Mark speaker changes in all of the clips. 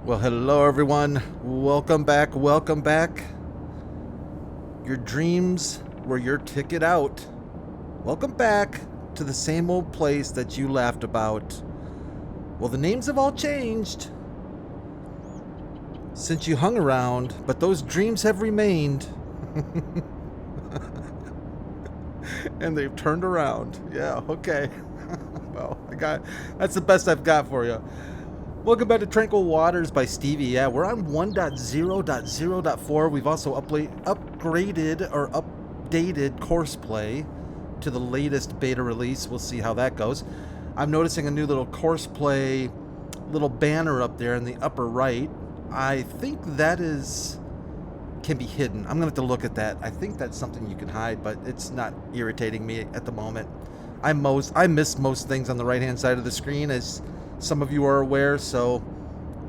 Speaker 1: Well, hello everyone. Welcome back. Welcome back. Your dreams were your ticket out. Welcome back to the same old place that you laughed about. Well, the names have all changed since you hung around, but those dreams have remained. And they've turned around. Yeah, okay. Well, that's the best I've got for you. Welcome back to Tranquil Waters by Stevie. Yeah, we're on 1.0.0.4. We've also upgraded or updated Courseplay to the latest beta release. We'll see how that goes. I'm noticing a new little Courseplay little banner up there in the upper right. I think that can be hidden. I'm going to have to look at that. I think that's something you can hide, but it's not irritating me at the moment. I miss most things on the right-hand side of the screen, as some of you are aware, so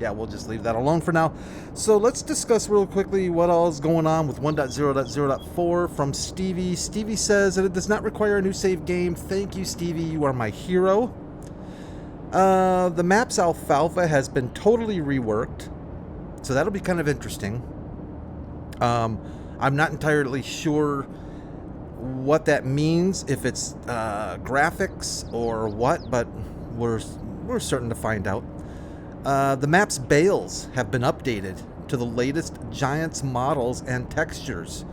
Speaker 1: yeah, we'll just leave that alone for now. So let's discuss real quickly what all is going on with 1.0.0.4 from Stevie. Stevie says that it does not require a new save game. Thank you, Stevie. You are my hero. The map's Alfalfa has been totally reworked, so that'll be kind of interesting. I'm not entirely sure what that means, if it's graphics or what, but we're certain to find out. The map's bales have been updated to the latest Giants models and textures,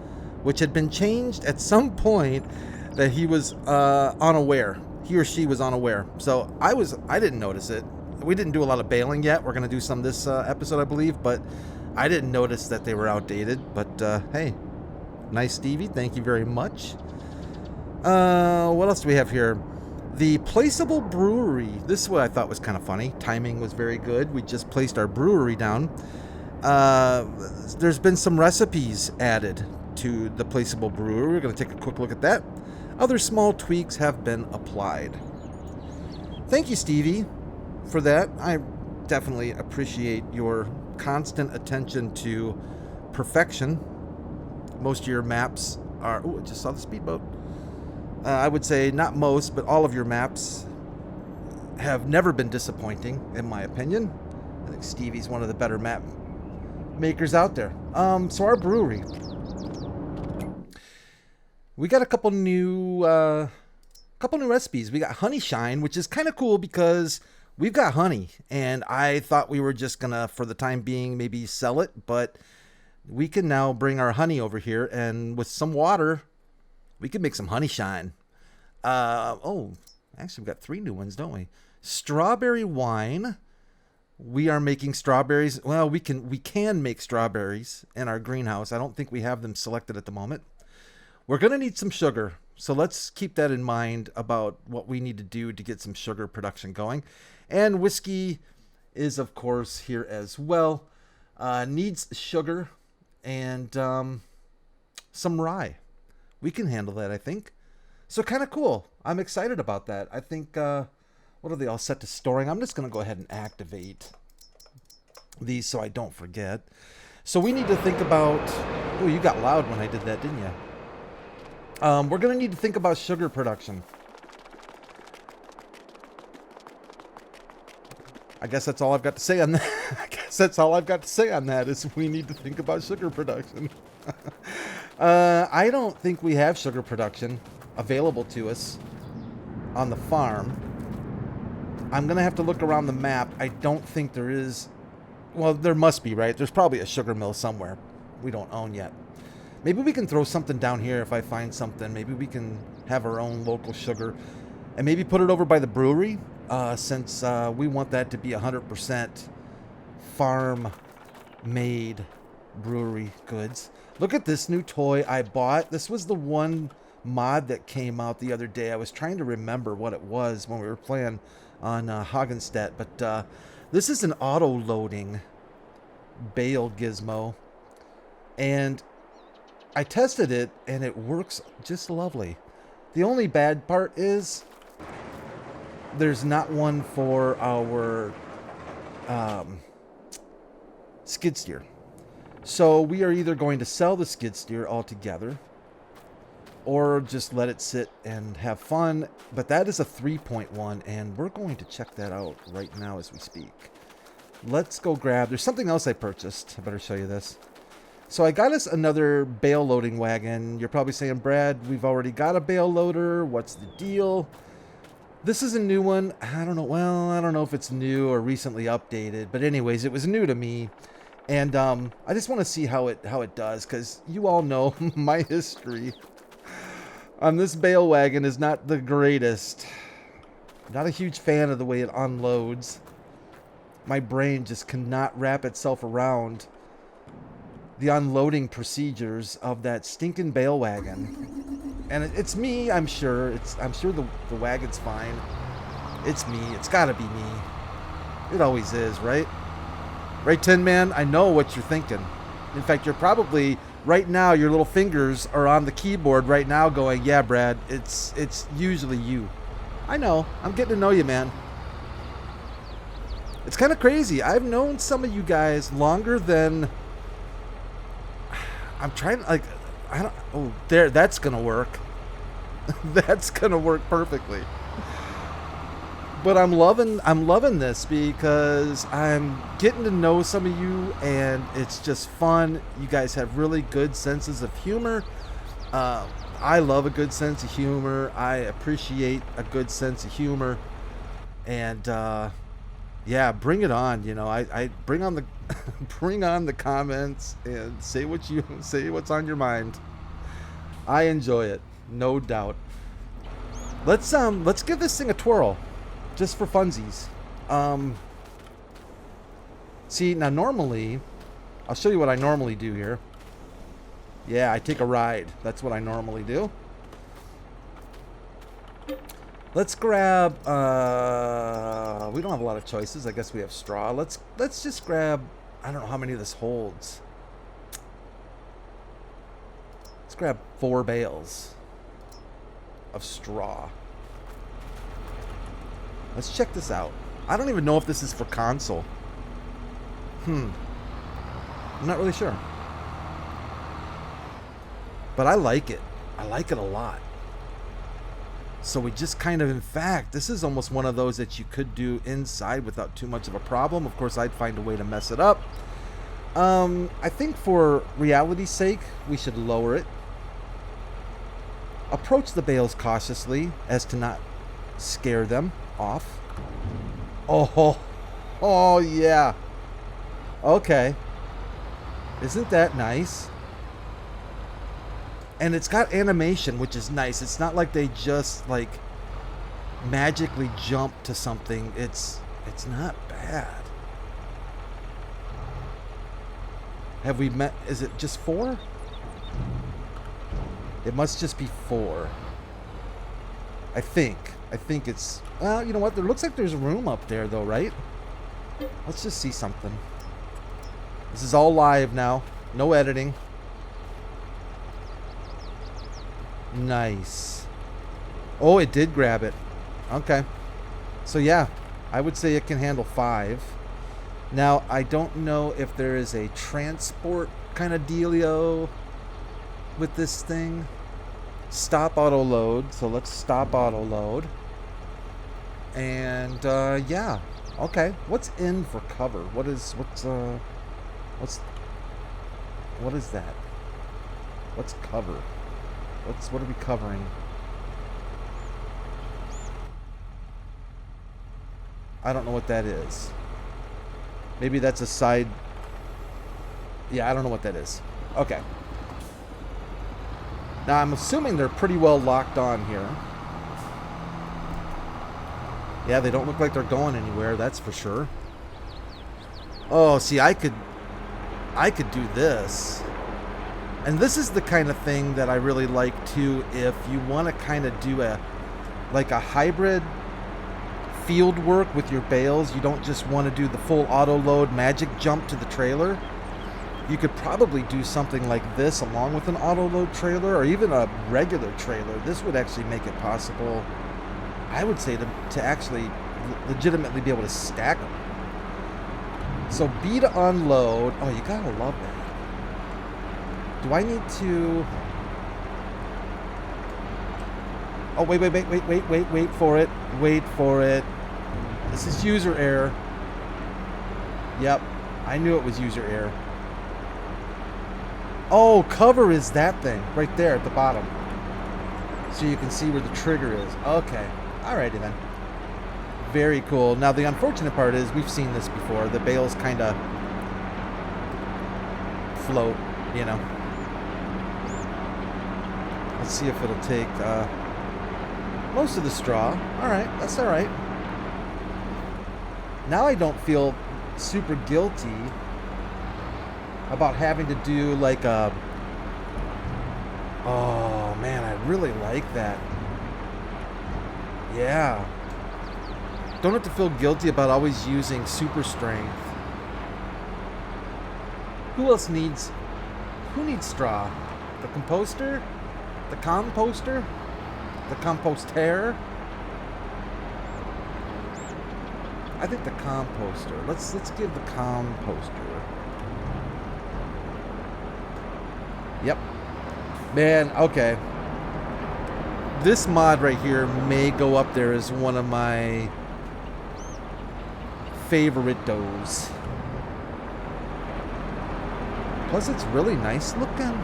Speaker 1: which had been changed at some point that he was unaware. He or she was unaware. So I didn't notice it. We didn't do a lot of baling yet. We're going to do some this episode, I believe, but I didn't notice that they were outdated. But hey, nice, Stevie. Thank you very much. What else do we have here? The placeable brewery. This is what I thought was kind of funny. Timing was very good. We just placed our brewery down. There's been some recipes added to the placeable brewery. We're going to take a quick look at that. Other small tweaks have been applied. Thank you, Stevie, for that. I definitely appreciate your constant attention to perfection. Most of your maps are... Oh, I just saw the speedboat. I would say not most, but all of your maps have never been disappointing, in my opinion. I think Stevie's one of the better map makers out there. So our brewery. We got a couple new recipes. We got honey shine, which is kind of cool because we've got honey, and I thought we were just gonna, for the time being, maybe sell it, but we can now bring our honey over here, and with some water, we can make some honey shine. Oh, actually, we've got 3 new ones, don't we? Strawberry wine. We are making strawberries. Well, we can make strawberries in our greenhouse. I don't think we have them selected at the moment. We're going to need some sugar, so let's keep that in mind about what we need to do to get some sugar production going. And whiskey is, of course, here as well. Needs sugar and some rye. We can handle that, I think. So kind of cool. I'm excited about that. I think, what are they all set to storing? I'm just going to go ahead and activate these so I don't forget. So we need to think about... Oh, you got loud when I did that, didn't you? We're going to need to think about sugar production. I guess that's all I've got to say on that. I guess that's all I've got to say on that is we need to think about sugar production. I don't think we have sugar production available to us on the farm. I'm going to have to look around the map. I don't think there is... Well, there must be, right? There's probably a sugar mill somewhere we don't own yet. Maybe we can throw something down here if I find something. Maybe we can have our own local sugar and maybe put it over by the brewery, since we want that to be 100% farm-made brewery goods. Look at this new toy I bought. This was the one mod that came out the other day. I was trying to remember what it was when we were playing on Hagenstedt, but this is an auto-loading bale gizmo, and I tested it, and it works just lovely. The only bad part is there's not one for our skid steer. So we are either going to sell the skid steer altogether or just let it sit and have fun. But that is a 3.1, and we're going to check that out right now as we speak. let's go grab... There's something else I purchased. I better show you this. So I got us another bale loading wagon. You're probably saying, Brad, we've already got a bale loader. What's the deal? This is a new one. I don't know. Well, I don't know if it's new or recently updated. But anyways, it was new to me. And I just want to see how it does. Because you all know my history on this bale wagon is not the greatest. Not a huge fan of the way it unloads. My brain just cannot wrap itself around the unloading procedures of that stinking bale wagon. And it's me, I'm sure. I'm sure the wagon's fine. It's me. It's gotta be me. It always is, right? Right, Tin Man? I know what you're thinking. In fact, you're probably, right now, your little fingers are on the keyboard right now going, yeah, Brad, it's usually you. I know. I'm getting to know you, man. It's kind of crazy. I've known some of you guys longer than... I'm trying, like, I don't, oh, there, that's gonna work. That's gonna work perfectly. But I'm loving this because I'm getting to know some of you, and it's just fun. You guys have really good senses of humor. I love a good sense of humor. I appreciate a good sense of humor, and yeah, bring it on. You know, I bring on the bring on the comments and say what's on your mind. I enjoy it, no doubt. Let's give this thing a twirl, just for funsies. See, now normally, I'll show you what I normally do here. Yeah, I take a ride. That's what I normally do. Let's grab, we don't have a lot of choices. I guess we have straw. Let's just grab, I don't know how many this holds. Let's grab 4 bales of straw. Let's check this out. I don't even know if this is for console. I'm not really sure. But I like it. I like it a lot. So we just kind of, in fact, this is almost one of those that you could do inside without too much of a problem. Of course, I'd find a way to mess it up. I think for reality's sake, we should lower it. Approach the bales cautiously as to not scare them off. Oh yeah. Okay. Isn't that nice? And it's got animation, which is nice. It's not like they just like magically jump to something. It's not bad. Have we met? Is it just 4? It must just be 4. I think it's, well, you know what? There looks like there's room up there though, right? Let's just see something. This is all live now. No editing. Nice. Oh, it did grab it. Okay. So yeah, I would say it can handle 5. Now, I don't know if there is a transport kind of dealio with this thing. Stop auto load. So let's stop auto load. And yeah. Okay. What's in for cover? What is that? What's cover? What are we covering? I don't know what that is. Maybe that's a side. Yeah, I don't know what that is. Okay. Now I'm assuming they're pretty well locked on here. Yeah, they don't look like they're going anywhere, that's for sure. Oh, see, I could do this. And this is the kind of thing that I really like too, if you want to kind of do a hybrid field work with your bales. You don't just want to do the full auto load magic jump to the trailer. You could probably do something like this along with an auto load trailer, or even a regular trailer. This would actually make it possible, I would say, to actually legitimately be able to stack them. So B to unload. Oh, you gotta love that. Do I need to... Oh, wait for it. Wait for it. This is user error. Yep. I knew it was user error. Oh, cover is that thing right there at the bottom. So you can see where the trigger is. Okay. Alrighty then. Very cool. Now the unfortunate part is we've seen this before. The bales kind of float, you know. Let's see if it'll take most of the straw. Alright, that's alright. Now I don't feel super guilty about having to do like a... Oh man, I really like that. Yeah. Don't have to feel guilty about always using super strength. Who else needs... Who needs straw? The composter? The composter? The composter? I think the composter. Let's give the composter. Yep. Man, okay. This mod right here may go up there as one of my favoritos. Plus, it's really nice looking.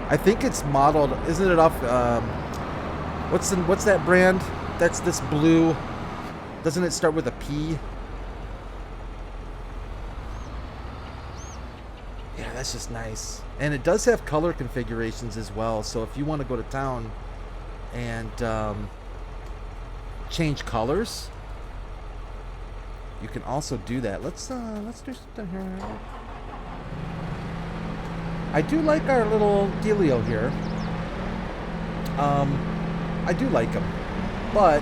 Speaker 1: I think it's modeled. Isn't it off? What's that brand? That's this blue. Doesn't it start with a P? Yeah, that's just nice. And it does have color configurations as well. So if you want to go to town and change colors, you can also do that. Let's do something here. I do like our little dealio here. I do like him, but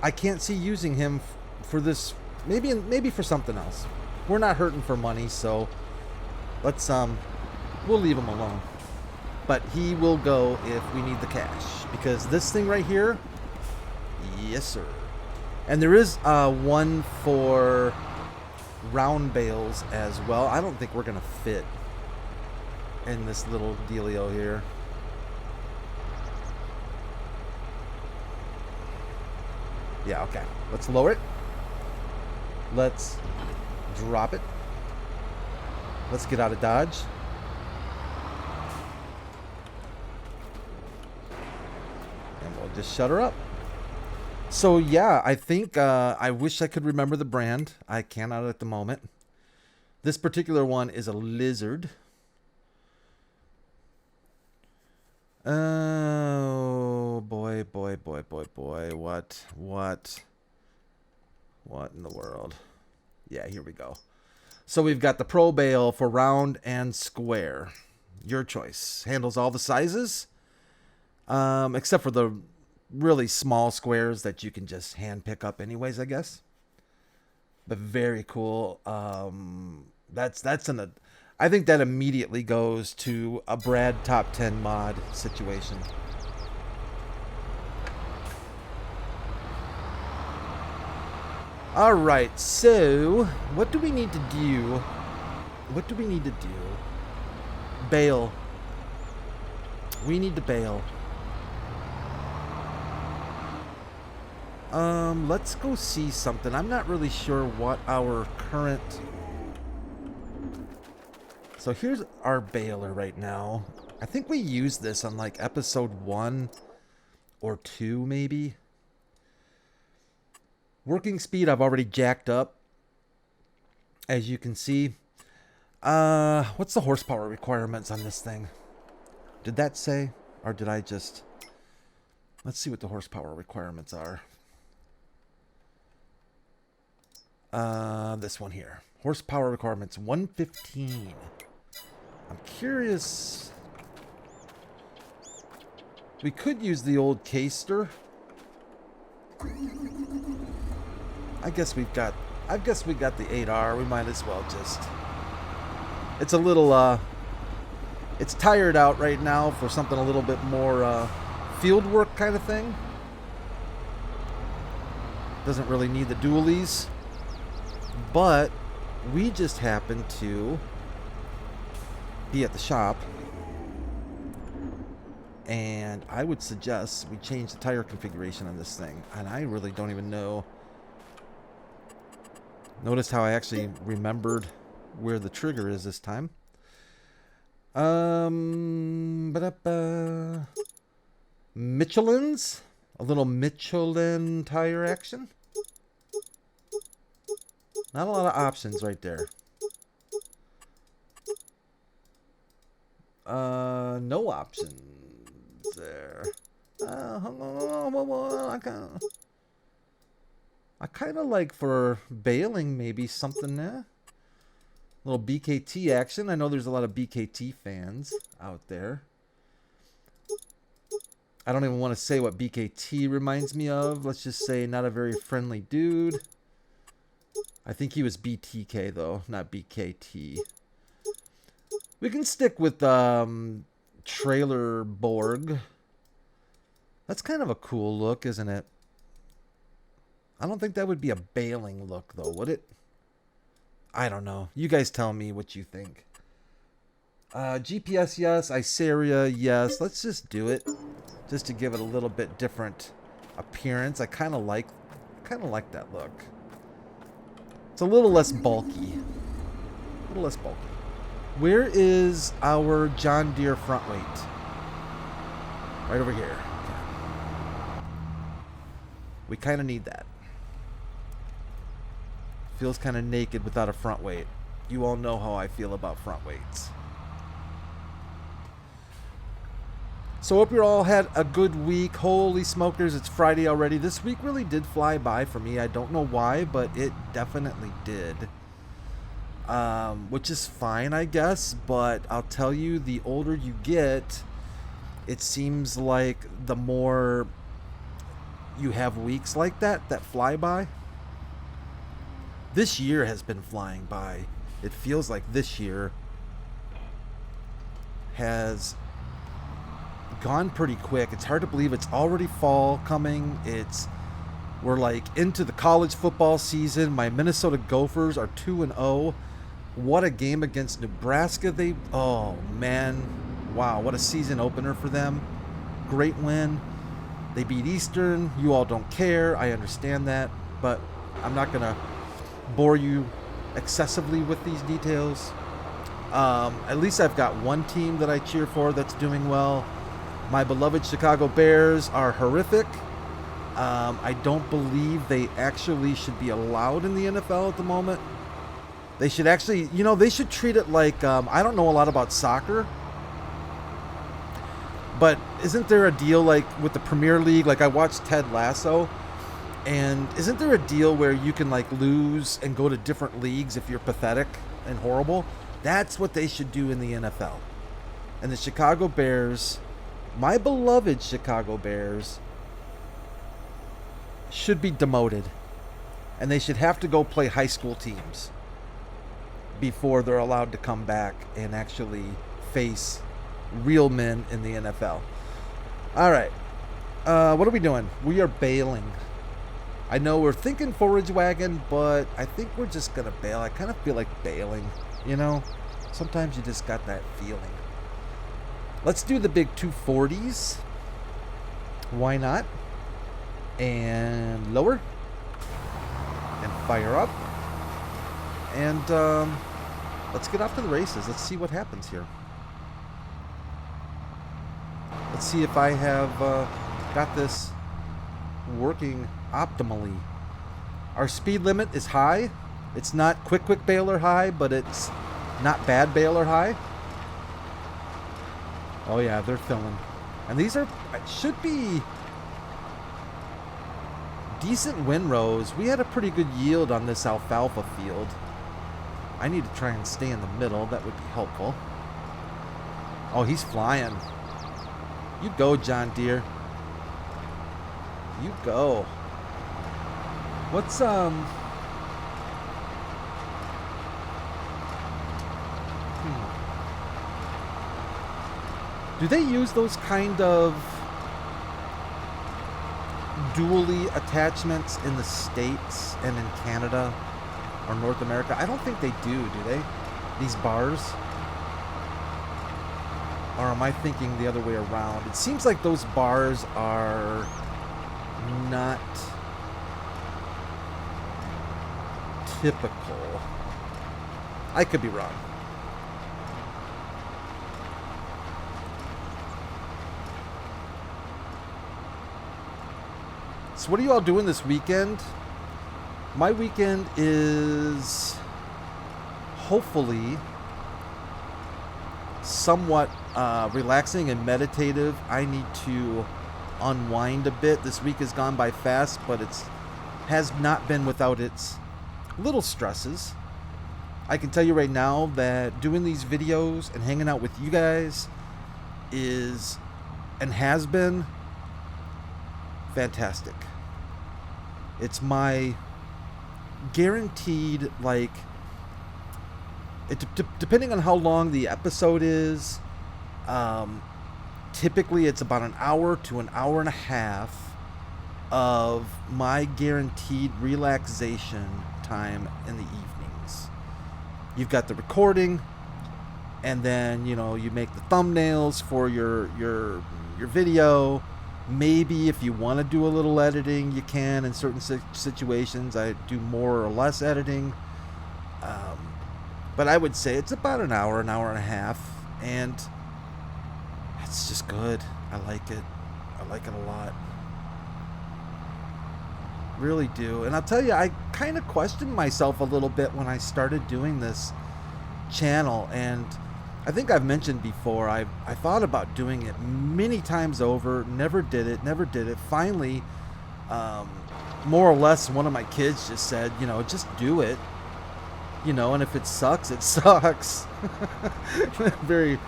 Speaker 1: I can't see using him for this. Maybe for something else. We're not hurting for money, so let's we'll leave him alone. But he will go if we need the cash, because this thing right here, yes sir. And there is one for round bales as well. I don't think we're gonna fit in this little dealio here. Yeah, okay. Let's lower it. Let's drop it. Let's get out of Dodge. And we'll just shut her up. So yeah, I think I wish I could remember the brand. I cannot at the moment. This particular one is a Lizard. Oh boy, boy, boy, boy, boy. What in the world? Yeah, here we go. So we've got the Pro Bale for round and square. Your choice. Handles all the sizes, except for the really small squares that you can just hand pick up anyways, I guess. But very cool. I think that immediately goes to a Brad top 10 mod situation. All right, so what do we need to do? Bail. We need to bail. Let's go see something. I'm not really sure what our current... So here's our baler right now. I think we used this on like episode 1 or 2 maybe. Working speed I've already jacked up, as you can see. What's the horsepower requirements on this thing? Did that say? Or did I just... Let's see what the horsepower requirements are. This one here. Horsepower requirements 115. I'm curious. We could use the old Caster. I guess we got the 8R. We might as well just... It's a little it's tired out right now for something a little bit more field work kind of thing. Doesn't really need the dualies. But we just happen to be at the shop, and I would suggest we change the tire configuration on this thing. And I really don't even know Notice how I actually remembered where the trigger is this time. Michelin's? A little Michelin tire action. Not a lot of options right there. No options there. I kind of like for Baling maybe something there. A little BKT action. I know there's a lot of BKT fans out there. I don't even want to say what BKT reminds me of. Let's just say not a very friendly dude. I think he was BTK though, not BKT. We can stick with Trailer Borg. That's kind of a cool look, isn't it? I don't think that would be a Baling look though, would it? I don't know. You guys tell me what you think. GPS, yes. Iseria, yes. Let's just do it, just to give it a little bit different appearance. I kind of like that look. It's a little less bulky. A little less bulky. Where is our John Deere front weight? Right over here. Okay. We kind of need that. Feels kind of naked without a front weight. You all know how I feel about front weights. So hope you all had a good week. Holy smokers, it's Friday already. This week really did fly by for me. I don't know why, but it definitely did. Which is fine, I guess. But I'll tell you, the older you get, it seems like the more you have weeks like that fly by. This year has been flying by. It feels like this year has gone pretty quick. It's hard to believe it's already fall coming. We're like into the college football season. My Minnesota Gophers are 2-0. What a game against Nebraska. Oh man. Wow, what a season opener for them. Great win. They beat Eastern. You all don't care. I understand that, but I'm not going to bore you excessively with these details. At least I've got one team that I cheer for that's doing well. My beloved Chicago Bears are horrific. I don't believe they actually should be allowed in the NFL at the moment. They should actually, they should treat it like, I don't know a lot about soccer, but isn't there a deal like with the Premier League? Like I watched Ted Lasso, and isn't there a deal where you can like lose and go to different leagues if you're pathetic and horrible? That's what they should do in the NFL. And the Chicago Bears, my beloved Chicago Bears, should be demoted. And they should have to go play high school teams before they're allowed to come back and actually face real men in the NFL. All right. What are we doing? We are bailing. I know we're thinking forage wagon, but I think we're just going to bail. I kind of feel like bailing, Sometimes you just got that feeling. Let's do the big 240s. Why not? And lower. And fire up. And let's get off to the races. Let's see what happens here. Let's see if I have got this working optimally. Our speed limit is high. It's not quick baler high, but it's not bad baler high. Oh yeah, they're filling. And these should be decent windrows. We had a pretty good yield on this alfalfa field. I need to try and stay in the middle. That would be helpful. Oh, he's flying. You go, John Deere. You go. What's Do they use those kind of dually attachments in the States and in Canada or North America? I don't think they do they? These bars? Or am I thinking the other way around? It seems like those bars are not typical. I could be wrong. So what are you all doing this weekend? My weekend is hopefully somewhat relaxing and meditative. I need to unwind a bit. This week has gone by fast, but has not been without its little stresses. I can tell you right now that doing these videos and hanging out with you guys is and has been fantastic. It's my guaranteed, like, depending on how long the episode is, typically it's about an hour to an hour and a half of my guaranteed relaxation time in the evenings. You've got the recording, and then you make the thumbnails for your video. Maybe if you want to do a little editing, you can. In certain situations, I do more or less editing. But I would say it's about an hour and a half, and it's just good. I like it. I like it a lot. Really do. And I'll tell you, I kind of questioned myself a little bit when I started doing this channel, and I think I've mentioned before, I thought about doing it many times over, never did it. Finally, more or less, one of my kids just said, just do it, and if it sucks, it sucks. Very,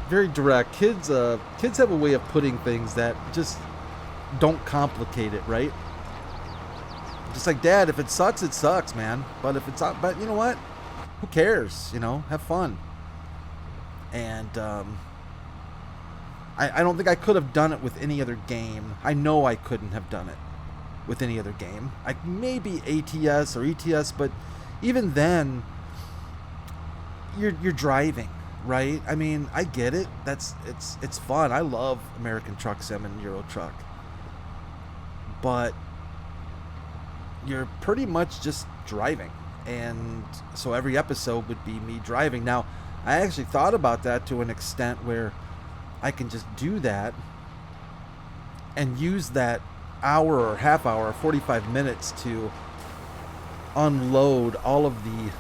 Speaker 1: very direct. Kids have a way of putting things that just don't complicate it, right? Just like, Dad, if it sucks, man. But but you know what? Who cares? Have fun. And I don't think I could have done it with any other game. I know I couldn't have done it with any other game. Maybe ATS or ETS, but even then, you're driving, right? I mean, I get it. It's fun. I love American Truck Sim and Euro Truck, but you're pretty much just driving, and so every episode would be me driving. Now, I actually thought about that to an extent where I can just do that and use that hour or half hour, 45 minutes to unload all of the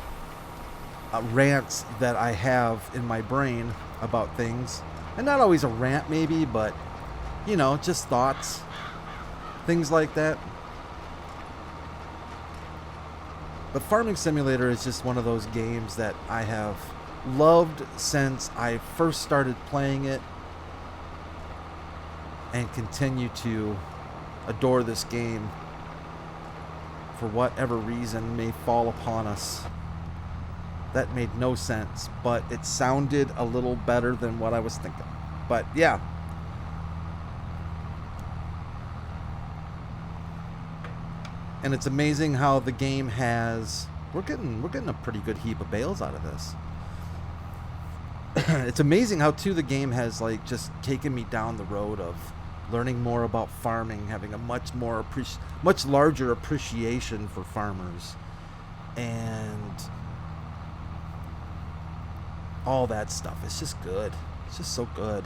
Speaker 1: rants that I have in my brain about things. And not always a rant maybe, but just thoughts, things like that. But Farming Simulator is just one of those games that I have loved since I first started playing it, and continue to adore this game for whatever reason may fall upon us. That made no sense, but it sounded a little better than what I was thinking. But yeah. And it's amazing how the game has... We're getting a pretty good heap of bales out of this. It's amazing how, too, the game has, like, just taken me down the road of learning more about farming, having a much larger appreciation for farmers, and all that stuff. It's just good. It's just so good.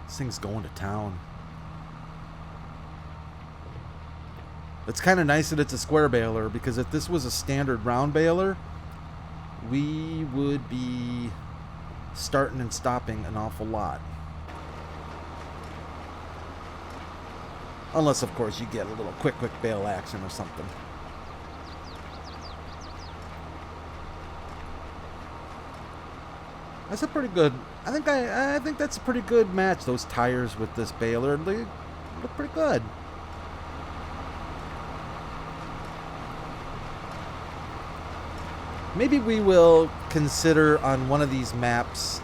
Speaker 1: This thing's going to town. It's kind of nice that it's a square baler, because if this was a standard round baler, we would be starting and stopping an awful lot. Unless, of course, you get a little quick bale action or something. That's a pretty good... I think that's a pretty good match, those tires with this baler. They look pretty good. Maybe we will consider on one of these maps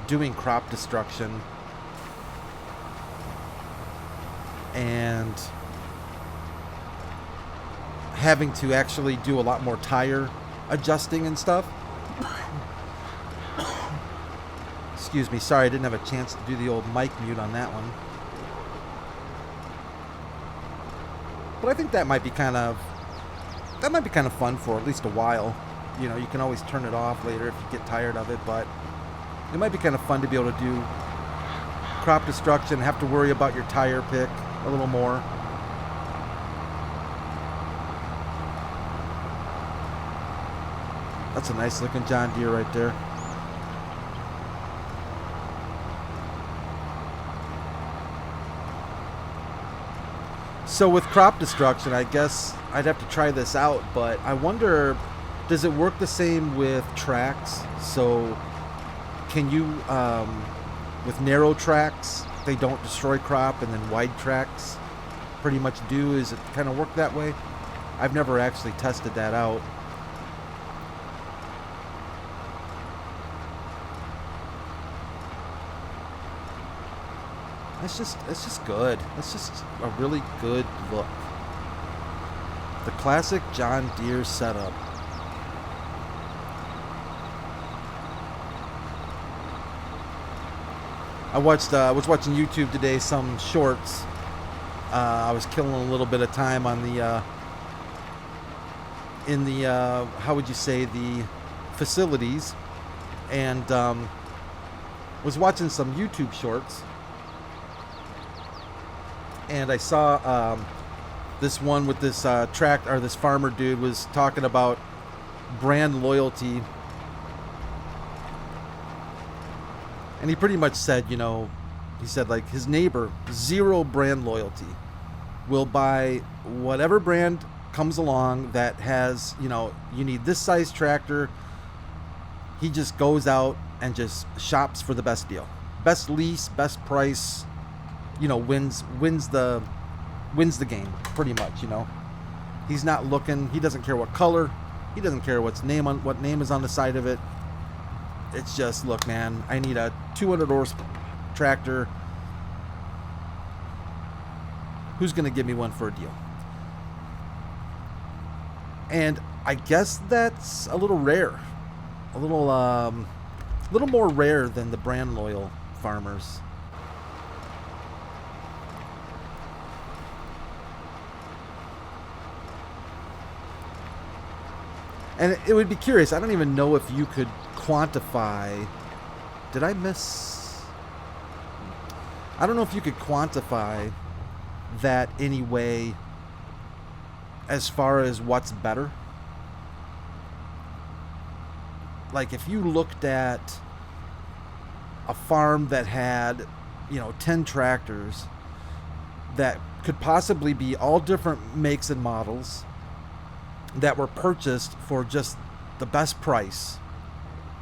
Speaker 1: doing crop destruction and having to actually do a lot more tire adjusting and stuff. Excuse me, sorry, I didn't have a chance to do the old mic mute on that one. But I think that might be kind of fun for at least a while. You know, you can always turn it off later if you get tired of it, but it might be kind of fun to be able to do crop destruction, have to worry about your tire pick a little more. That's a nice looking John Deere right there. So with crop destruction, I guess I'd have to try this out, but I wonder, does it work the same with tracks? So can you, with narrow tracks, they don't destroy crop, and then wide tracks pretty much do? Is it kind of work that way? I've never actually tested that out. It's just good. It's just a really good look. The classic John Deere setup. I was watching YouTube today, some shorts. I was killing a little bit of time on the in the how would you say, the facilities, and was watching some YouTube shorts. And I saw this one with this this farmer dude was talking about brand loyalty, and he pretty much said, you know, he said like his neighbor, zero brand loyalty, will buy whatever brand comes along that has, you know, you need this size tractor. He just goes out and just shops for the best deal, best lease, best price. You know, wins the game pretty much. You know, he's not looking. He doesn't care what color. He doesn't care what name is on the side of it. It's just, look, man, I need a 200 horse tractor. Who's gonna give me one for a deal? And I guess that's a little rare, a little more rare than the brand loyal farmers. And it would be curious. I don't even know if you could quantify. Did I miss? I don't know if you could quantify that anyway as far as what's better. Like if you looked at a farm that had, you know, 10 tractors that could possibly be all different makes and models, that were purchased for just the best price,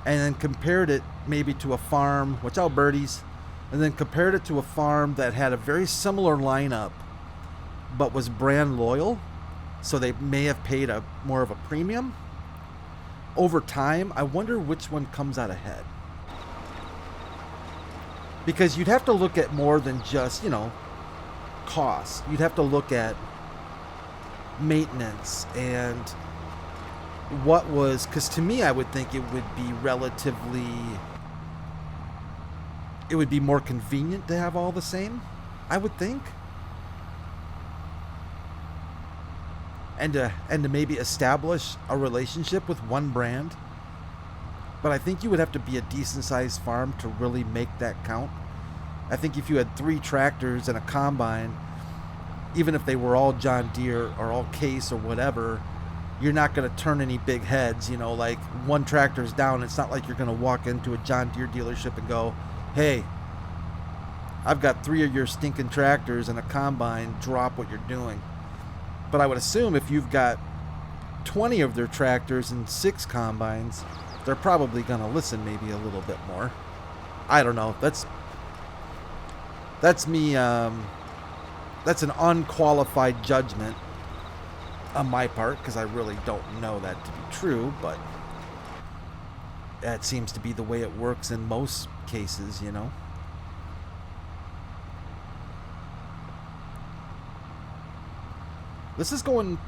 Speaker 1: and then compared it maybe to a farm, watch out birdies, and then compared it to a farm that had a very similar lineup but was brand loyal, so they may have paid a more of a premium over time, I wonder which one comes out ahead. Because you'd have to look at more than just, you know, cost. You'd have to look at maintenance and what was, because to me I would think it would be more convenient to have all the same, I would think, and to maybe establish a relationship with one brand. But I think you would have to be a decent sized farm to really make that count. I think if you had 3 tractors and a combine, even if they were all John Deere or all Case or whatever, you're not going to turn any big heads. You know, like one tractor's down. It's not like you're going to walk into a John Deere dealership and go, hey, I've got 3 of your stinking tractors and a combine. Drop what you're doing. But I would assume if you've got 20 of their tractors and 6 combines, they're probably going to listen maybe a little bit more. I don't know. That's me. That's an unqualified judgment on my part, because I really don't know that to be true, but that seems to be the way it works in most cases, you know. This is going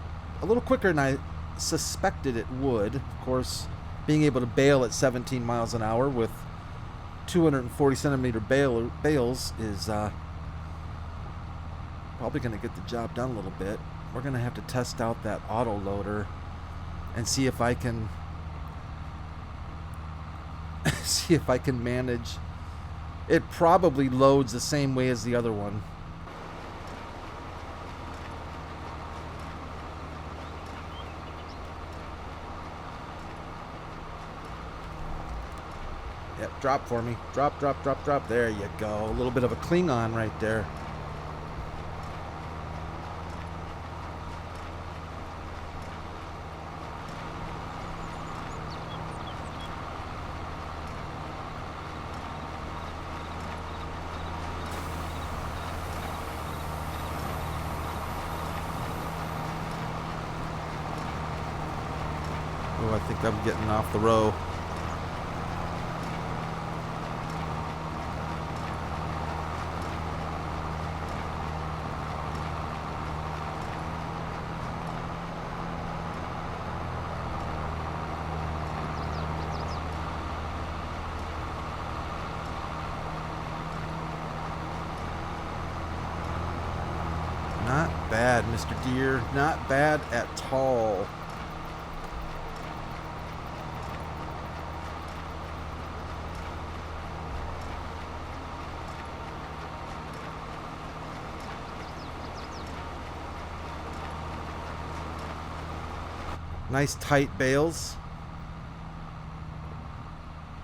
Speaker 1: a little quicker than I suspected it would. Of course, being able to bale at 17 miles an hour with 240 centimeter bales is probably going to get the job done a little bit. we're gonna have to test out that auto loader and see if I can see if I can manage. It probably loads the same way as the other one. Yep, drop for me. Drop, drop, drop, drop. There you go. A little bit of a Klingon right there. Oh, I think I'm getting off the row. Not bad, Mr. Deer. Not bad at all. Nice tight bales.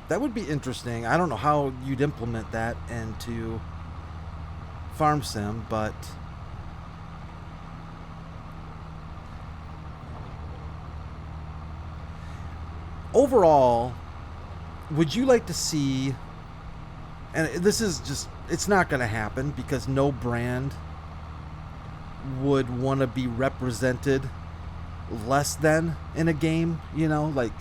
Speaker 1: That would be interesting. I don't know how you'd implement that into Farm Sim, but overall, would you like to see, and this is just, it's not going to happen because no brand would want to be represented less than in a game, you know, like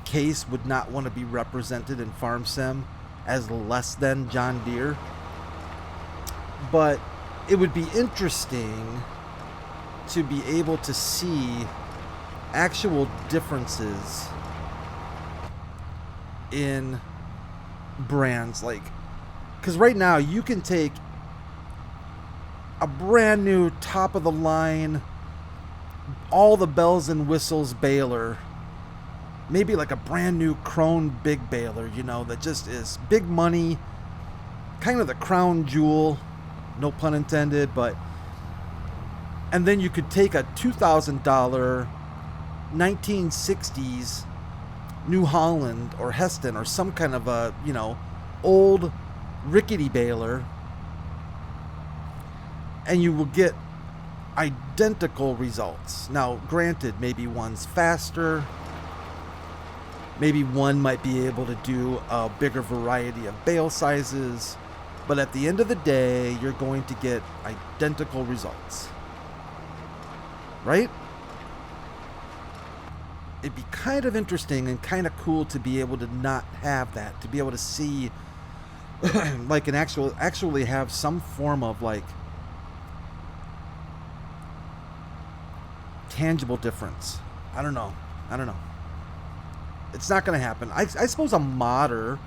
Speaker 1: Case would not want to be represented in Farm Sim as less than John Deere. But it would be interesting to be able to see actual differences in brands, like, because right now you can take a brand new top of the line, all the bells and whistles baler, maybe like a brand new Krone big baler, you know, that just is big money, kind of the crown jewel, no pun intended, but, and then you could take a $2,000 1960s New Holland or Heston or some kind of a, you know, old rickety baler, and you will get identical results. Now, granted, maybe one's faster, maybe one might be able to do a bigger variety of bale sizes, but at the end of the day, you're going to get identical results, right? It'd be kind of interesting and kind of cool to be able to not have that, to be able to see like an actually have some form of like tangible difference. I don't know. It's not going to happen. I suppose a modder,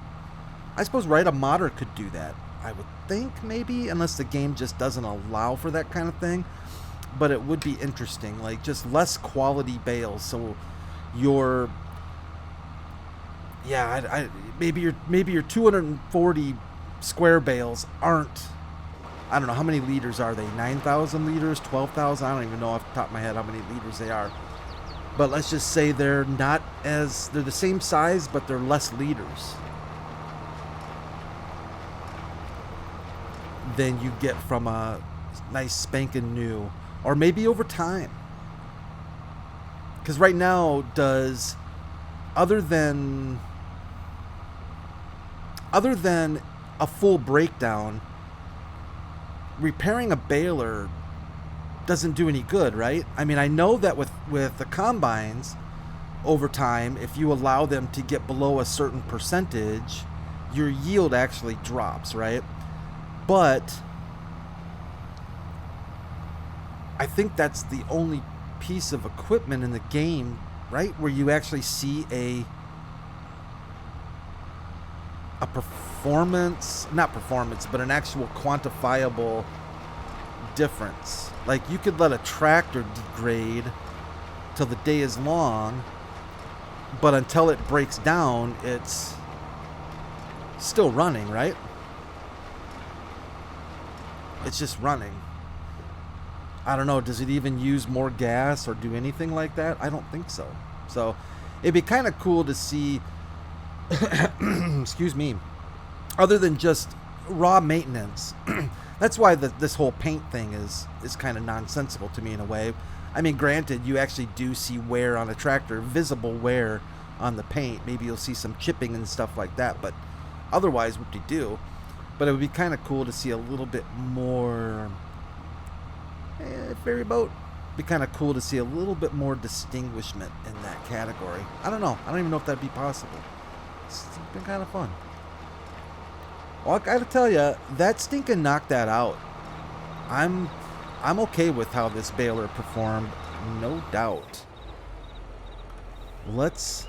Speaker 1: right, a modder could do that. I would think, maybe, unless the game just doesn't allow for that kind of thing. But it would be interesting, like just less quality bales. So your, yeah, maybe your 240 square bales aren't, I don't know, how many liters are they? 9,000 liters, 12,000? I don't even know off the top of my head how many liters they are. But let's just say they're the same size, but they're less liters than you get from a nice spanking new, or maybe over time. Because right now, other than a full breakdown, repairing a baler doesn't do any good, right? I mean, I know that with the combines, over time, if you allow them to get below a certain percentage, your yield actually drops, right? But I think that's the only piece of equipment in the game, right, where you actually see a performance, not performance, but an actual quantifiable difference. Like, you could let a tractor degrade till the day is long, but until it breaks down, it's still running, right? It's just running. I don't know, does it even use more gas or do anything like that? I don't think so. So it'd be kind of cool to see, excuse me, other than just raw maintenance. That's why this whole paint thing is kind of nonsensical to me in a way. I mean, granted, you actually do see wear on a tractor, visible wear on the paint. Maybe you'll see some chipping and stuff like that, but otherwise, what you do. But it would be kind of cool to see a little bit more. Ferry boat. Be kind of cool to see a little bit more distinguishment in that category. I don't know. I don't even know if that'd be possible. It's been kind of fun. Well, I gotta tell you, that stinking knocked that out. I'm okay with how this baler performed, no doubt. Let's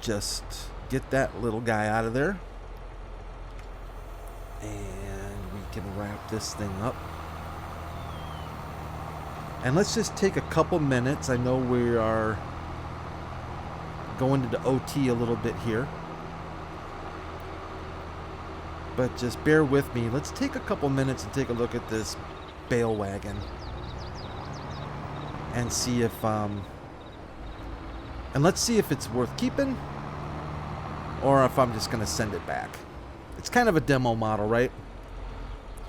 Speaker 1: just get that little guy out of there. And we can wrap this thing up. And let's just take a couple minutes. I know we are going into OT a little bit here, but just bear with me. Let's take a couple minutes and take a look at this bale wagon and see if and let's see if it's worth keeping or if I'm just gonna send it back. It's kind of a demo model, right?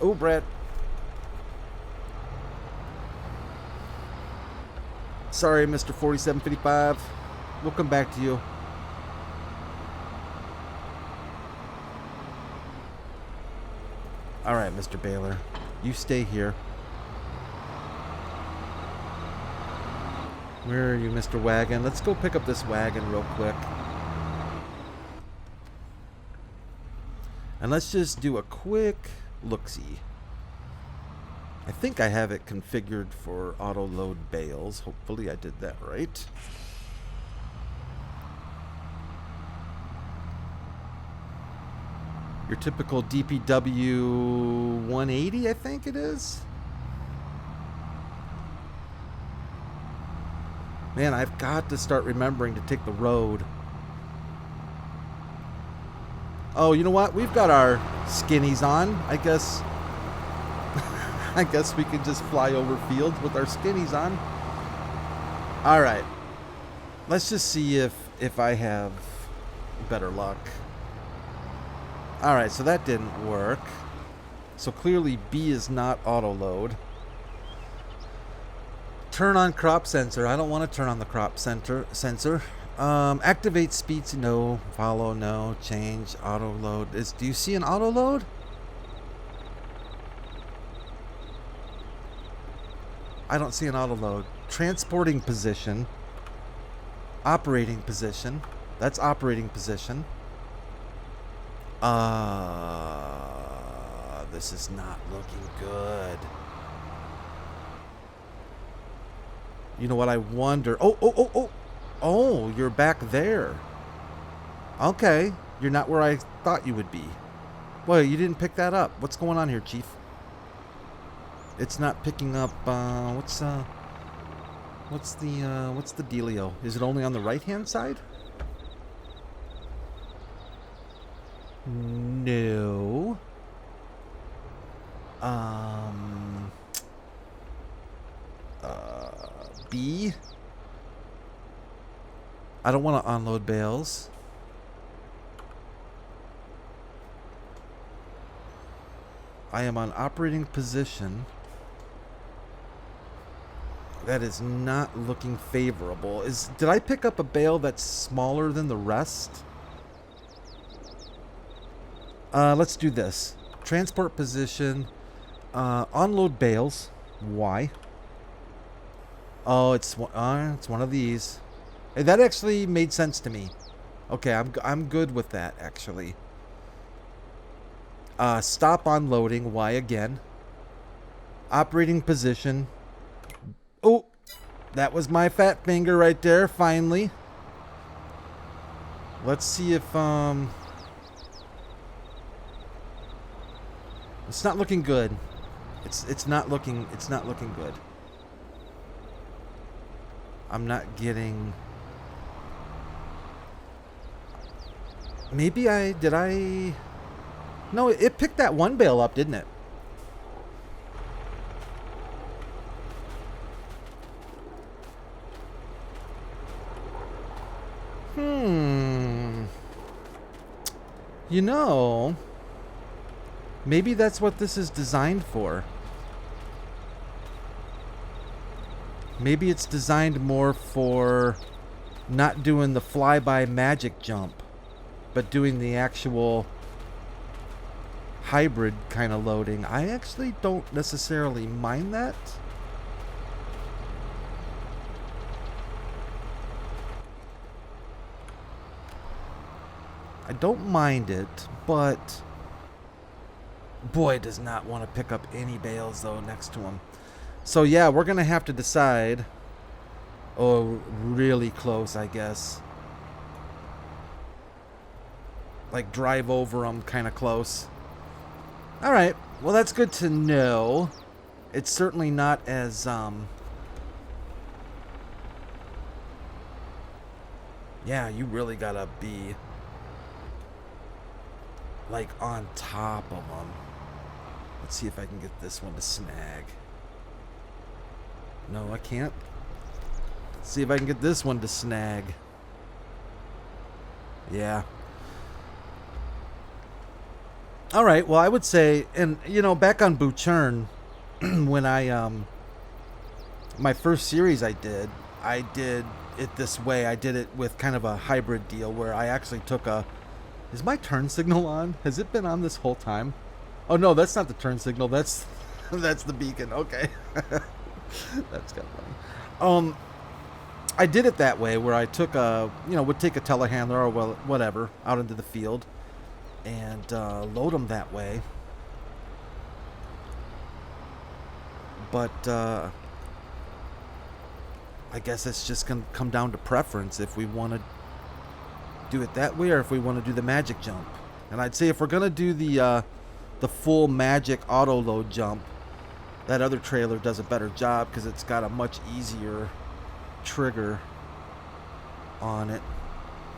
Speaker 1: Oh, Brett. Sorry, Mr. 4755. We'll come back to you. All right, Mr. Baylor. You stay here. Where are you, Mr. Wagon? Let's go pick up this wagon real quick. And let's just do a quick look-see. I think I have it configured for auto-load bales. Hopefully I did that right. Your typical DPW 180, I think it is. Man, I've got to start remembering to take the road. Oh, you know what? We've got our skinnies on. I guess we can just fly over fields with our skinnies on. All right. Let's just see if I have better luck. All right, so that didn't work. So clearly B is not auto load. Turn on crop sensor. I don't want to turn on the crop sensor. Activate speeds, no. Follow, no. Change, auto load. Do you see an auto load? I don't see an auto load. Transporting position. Operating position. That's operating position. This is not looking good. You know what I wonder? Oh, you're back there. Okay. You're not where I thought you would be. Well, you didn't pick that up. What's going on here, Chief? It's not picking up, what's the dealio? Is it only on the right-hand side? No. B. I don't want to unload bales. I am on operating position. That is not looking favorable. Did I pick up a bale that's smaller than the rest? Let's do this. Transport position. Unload bales. Why? Oh, it's one of these. Hey, that actually made sense to me. Okay, I'm good with that actually. Stop unloading. Why again? Operating position. Oh, that was my fat finger right there. Finally. Let's see if It's not looking good. It's not looking good. I'm not getting. Maybe did I? No, it picked that one bale up, didn't it? You know, maybe that's what this is designed for. Maybe it's designed more for not doing the flyby magic jump, but doing the actual hybrid kind of loading. I actually don't necessarily mind that. I don't mind it, but boy, does not want to pick up any bales though next to him. So yeah, we're gonna have to decide. Oh, really close, I guess. Like drive over them, kind of close. All right, well that's good to know. It's certainly not as yeah, you really gotta be like on top of them. Let's see if I can get this one to snag. No, I can't. Let's see if I can get this one to snag. Yeah. All right, well I would say, and you know, back on Buchern, when I my first series I did it this way. I did it with kind of a hybrid deal where I actually took a. Is my turn signal on? Has it been on this whole time? Oh no, that's not the turn signal. That's the beacon. Okay. That's kind of funny. I did it that way where I took would take a telehandler or whatever out into the field and load them that way. But I guess it's just gonna come down to preference if we want to do it that way or if we want to do the magic jump. And I'd say if we're gonna do the full magic auto load jump, that other trailer does a better job because it's got a much easier trigger on it.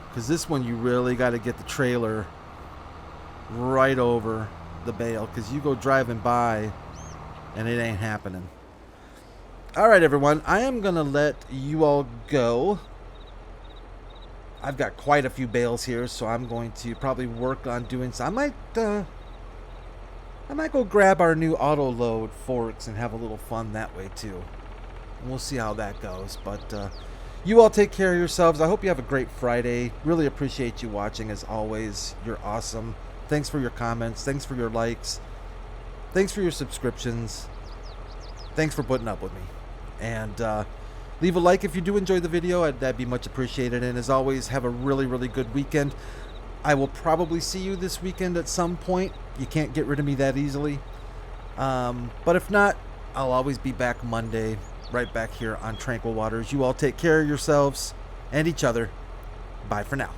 Speaker 1: Because this one you really got to get the trailer right over the bale because you go driving by and it ain't happening. All right, everyone, I am gonna let you all go. I've got quite a few bales here, so I'm going to probably work on doing some. I might go grab our new auto load forks and have a little fun that way too. And we'll see how that goes. But you all take care of yourselves. I hope you have a great Friday. Really appreciate you watching as always. You're awesome. Thanks for your comments. Thanks for your likes. Thanks for your subscriptions. Thanks for putting up with me. And leave a like if you do enjoy the video. That'd be much appreciated. And as always, have a really, really good weekend. I will probably see you this weekend at some point. You can't get rid of me that easily. But if not, I'll always be back Monday, right back here on Tranquil Waters. You all take care of yourselves and each other. Bye for now.